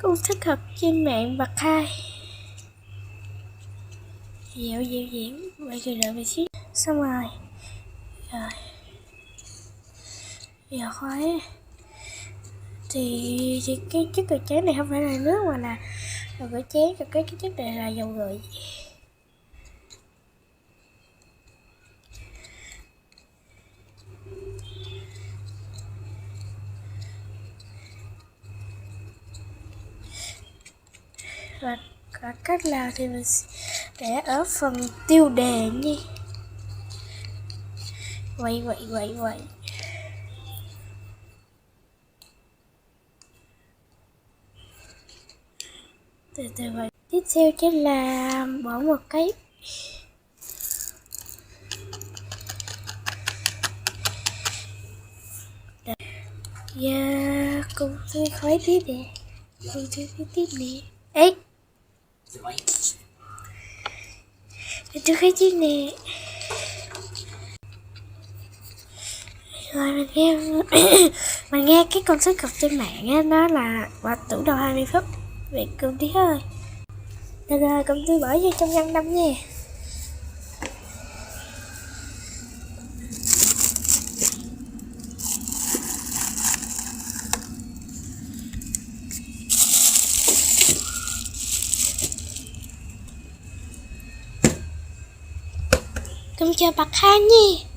Công thức học trên mạng bậc 2. Dạo diễn vậy thì đợi một xíu. Xong rồi. Giờ khoái thì cái chất gội chén này không phải là nước mà là dầu gội chén, còn cái chất này là dầu gội. Và cách làm thì mình để ở phần tiêu đề nha. Vậy. Từ vậy. Tiếp theo chính là bỏ một cái cùng tôi khói tiếp nè. Cùng tôi khói tiếp nè. Ê, tôi khói tiếp nè. Rồi mình nghe cái công thức học trên mạng á, nó là và tủ đầu 20 phút. Vậy cùng tí thôi. Rồi cùng tôi bỏ vô trong ngăn đông nha. Cùng chờ bậc 2 nha.